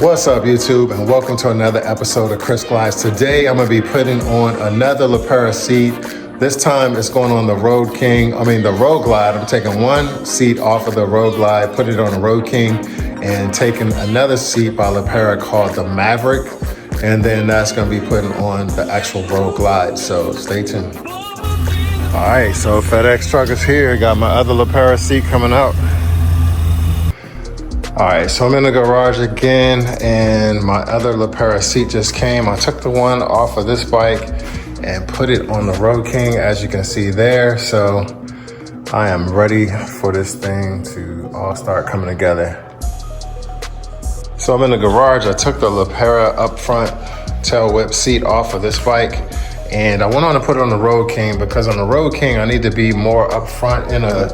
What's up, YouTube, and welcome to another episode of ChrisGlides. Today, I'm going to be putting on another Pera seat. This time, it's going on the RoadKing. I'm taking one seat off of the RoadKing, put it on the RoadKing, and taking another seat by Pera called the Maverick, and then that's going to be putting on the actual RoadKing. So stay tuned. All right, so FedEx truck is here. Got my other Pera seat coming out. All right, so I'm in the garage again, and my other Pera seat just came. I took the one off of this bike and put it on the RoadKing, as you can see there. So I am ready for this thing to all start coming together. So I'm in the garage. I took the Pera up front tail whip seat off of this bike, and I went on to put it on the RoadKing because on the RoadKing, I need to be more up front in a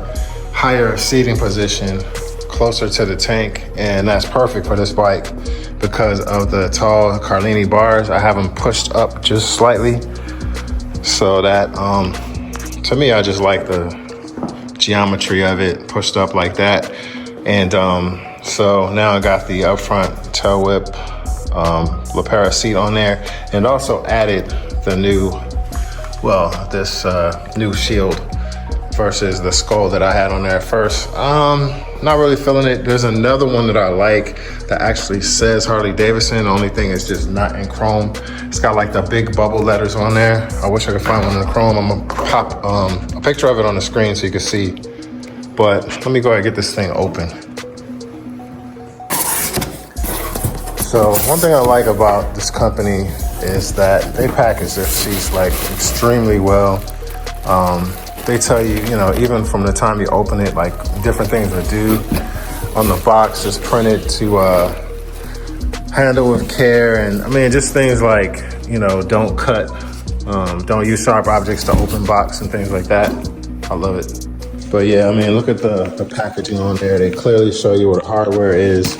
higher seating position, closer to the tank, and that's perfect for this bike because of the tall Carlini bars. I have them pushed up just slightly, so that to me, I just like the geometry of it pushed up like that. And so now I got the up front tail whip Pera seat on there, and also added the new, this new shield versus the skull that I had on there at first. Not really feeling it. There's another one that I like that actually says Harley-Davidson. The only thing is just not in chrome. It's got like the big bubble letters on there. I wish I could find one in the chrome. I'm gonna pop a picture of it on the screen so you can see. But let me go ahead and get this thing open. So one thing I like about this company is that they package their seats like extremely well. They tell you, even from the time you open it, like different things to do. On the box is printed to handle with care. And I mean, just things like, don't cut, don't use sharp objects to open box and things like that. I love it. But yeah, I mean, look at the packaging on there. They clearly show you what the hardware is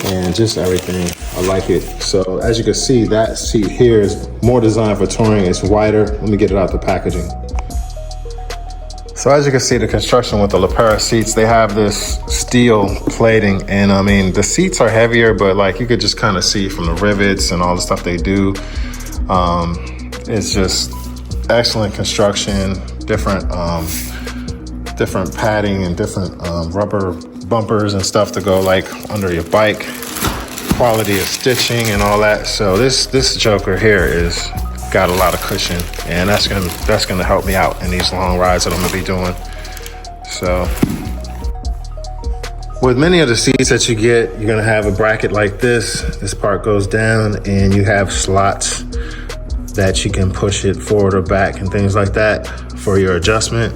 and just everything. I like it. So as you can see, that seat here is more designed for touring. It's wider. Let me get it out the packaging. So as you can see, the construction with the Pera seats, they have this steel plating, and I mean, the seats are heavier, but like you could just kind of see from the rivets and all the stuff they do. It's just excellent construction, different padding and different rubber bumpers and stuff to go like under your bike. Quality of stitching and all that. So this joker here is got a lot of cushion, and that's gonna help me out in these long rides that I'm gonna be doing. So with many of the seats that you get, you're gonna have a bracket like this. This part goes down, and you have slots that you can push it forward or back and things like that for your adjustment.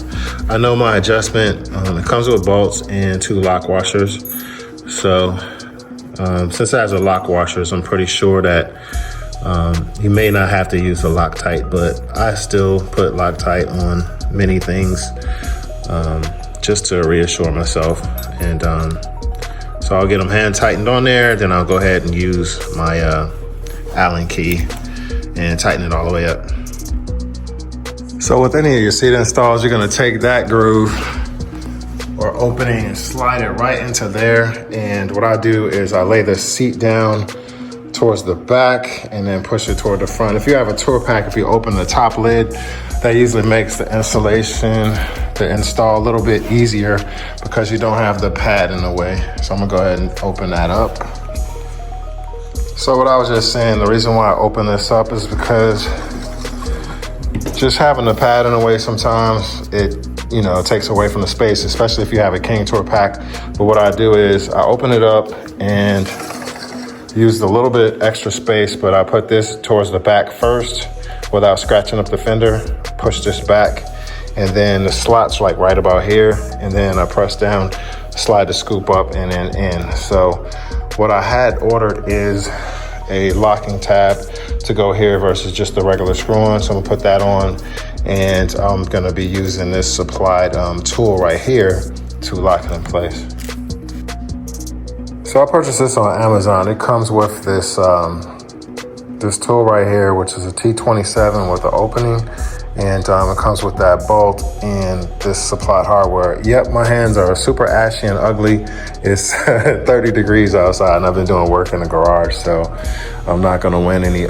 I know my adjustment, it comes with bolts and 2 lock washers. So since it has a lock washers, I'm pretty sure that you may not have to use the Loctite, but I still put Loctite on many things just to reassure myself. And so I'll get them hand tightened on there, then I'll go ahead and use my Allen key and tighten it all the way up. So with any of your seat installs, you're gonna take that groove or opening and slide it right into there. And what I do is I lay the seat down towards the back and then push it toward the front. If you have a tour pack, if you open the top lid, that usually makes the installation to install a little bit easier because you don't have the pad in the way. So I'm gonna go ahead and open that up. So what I was just saying, the reason why I open this up is because just having the pad in the way sometimes it takes away from the space, especially if you have a King tour pack. But what I do is I open it up and used a little bit extra space, but I put this towards the back first without scratching up the fender, push this back, and then the slot's like right about here, and then I press down, slide the scoop up and then in. So what I had ordered is a locking tab to go here versus just the regular screw on. So I'm gonna put that on, and I'm gonna be using this supplied tool right here to lock it in place. So I purchased this on Amazon. It comes with this this tool right here, which is a T27 with the opening, And it comes with that bolt and this supplied hardware. Yep, my hands are super ashy and ugly. It's 30 degrees outside and I've been doing work in the garage, so I'm not gonna win any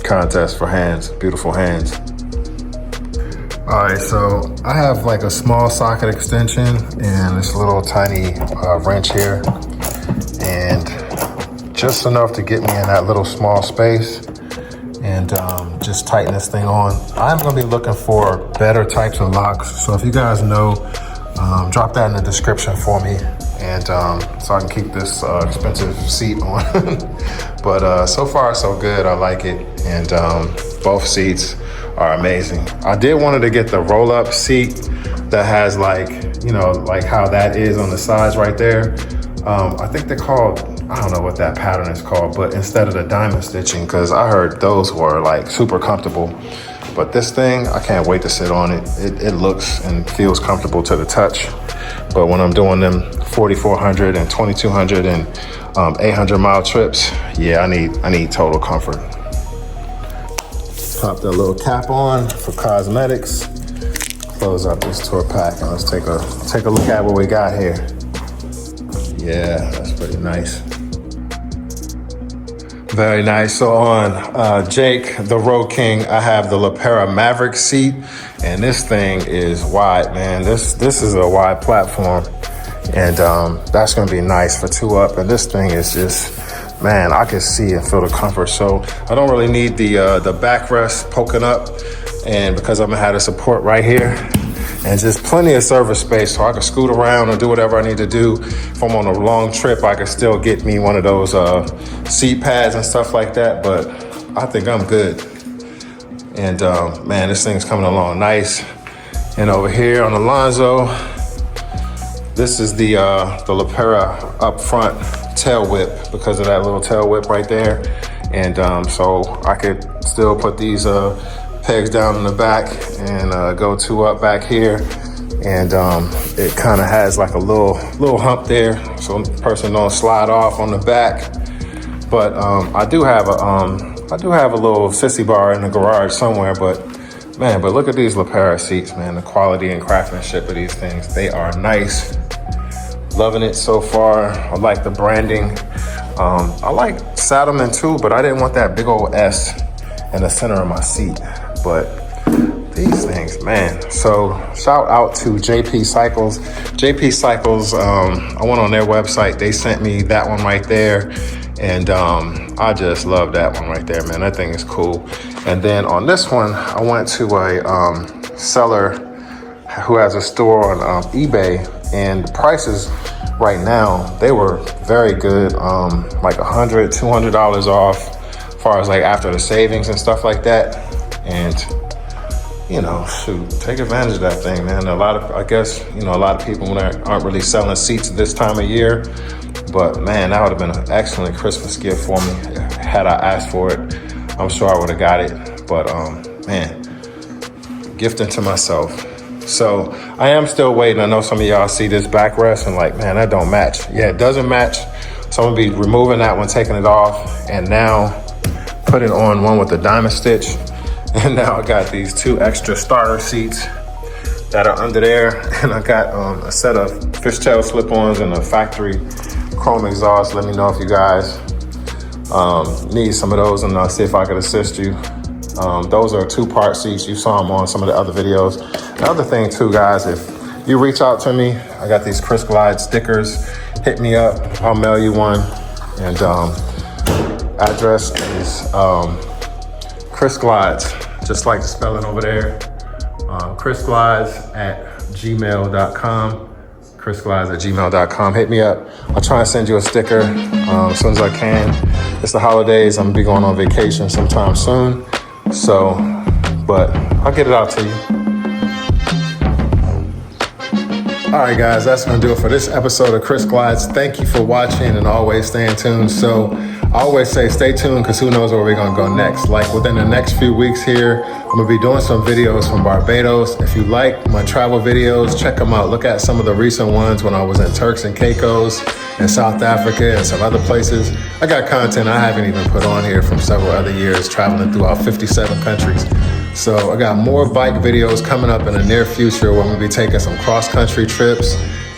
contest for hands, beautiful hands. All right, so I have like a small socket extension and this little tiny wrench here, and just enough to get me in that little small space and just tighten this thing on. I'm gonna be looking for better types of locks. So if you guys know, drop that in the description for me, and so I can keep this expensive seat on. But so far so good, I like it. And both seats are amazing. I did wanted to get the roll-up seat that has like, you know, like how that is on the sides right there. I think they're called, I don't know what that pattern is called, but instead of the diamond stitching, because I heard those were like super comfortable. But this thing, I can't wait to sit on it. It looks and feels comfortable to the touch. But when I'm doing them 4,400 and 2,200 and 800 mile trips, yeah, I need total comfort. Pop that little cap on for cosmetics. Close up this tour pack and let's take a look at what we got here. Yeah, that's pretty nice. Very nice. So on Jake, the RoadKing, I have the Pera Maverick seat, and this thing is wide, man. This is a wide platform, and that's gonna be nice for 2-up. And this thing is just, man, I can see and feel the comfort. So I don't really need the backrest poking up, and because I'm gonna have the support right here, and just plenty of service space so I can scoot around or do whatever I need to do. If I'm on a long trip, I can still get me one of those seat pads and stuff like that, but I think I'm good. And man, this thing's coming along nice. And over here on Alonzo, this is the Pera up front tail whip, because of that little tail whip right there. And so I could still put these pegs down in the back and go 2-up back here, and it kind of has like a little hump there so the person don't slide off on the back. But I do have a little sissy bar in the garage somewhere. But man, look at these Pera seats, man. The quality and craftsmanship of these things, they are nice. Loving it so far. I like the branding. I like Saddleman too, but I didn't want that big old S in the center of my seat. But these things, man. So shout out to JPcycles. JPcycles, I went on their website. They sent me that one right there. And I just love that one right there, man. That thing is cool. And then on this one, I went to a seller who has a store on eBay, and the prices right now, they were very good. Like $100, $200 off, as far as like after the savings and stuff like that. And, you know, shoot, take advantage of that thing, man. I guess, you know, a lot of people aren't really selling seats this time of year, but man, that would have been an excellent Christmas gift for me. Had I asked for it, I'm sure I would have got it. But man, gifting to myself. So I am still waiting. I know some of y'all see this backrest and like, man, that don't match. Yeah, it doesn't match. So I'm gonna be removing that one, taking it off, and now putting on one with the diamond stitch. And now I got these 2 extra starter seats that are under there. And I got a set of fishtail slip-ons and a factory chrome exhaust. Let me know if you guys need some of those, and I'll see if I could assist you. Those are 2-part seats. You saw them on some of the other videos. The other thing too, guys, if you reach out to me, I got these ChrisGlides stickers. Hit me up, I'll mail you one. And address is ChrisGlides, just like the spelling over there. ChrisGlides at gmail.com. ChrisGlides at gmail.com. Hit me up. I'll try and send you a sticker as soon as I can. It's the holidays. I'm gonna be going on vacation sometime soon. So, but I'll get it out to you. All right, guys, that's gonna do it for this episode of ChrisGlides. Thank you for watching and always staying tuned. So I always say stay tuned, because who knows where we're gonna go next. Like within the next few weeks here, I'm gonna be doing some videos from Barbados. If you like my travel videos, check them out. Look at some of the recent ones when I was in Turks and Caicos in South Africa and some other places. I got content I haven't even put on here from several other years, traveling throughout 57 countries. So I got more bike videos coming up in the near future where I'm gonna be taking some cross-country trips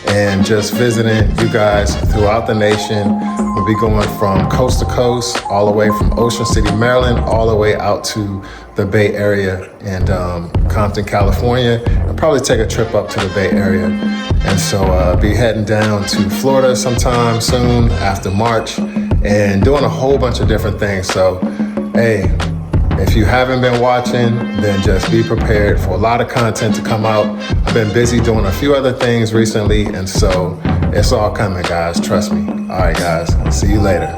and just visiting you guys throughout the nation. We'll be going from coast to coast, all the way from Ocean City, Maryland, all the way out to the Bay Area and Compton, California. I'll probably take a trip up to the Bay Area. And so I'll be heading down to Florida sometime soon after March and doing a whole bunch of different things. So, hey, if you haven't been watching, then just be prepared for a lot of content to come out. I've been busy doing a few other things recently, and so it's all coming, guys. Trust me. All right, guys. See you later.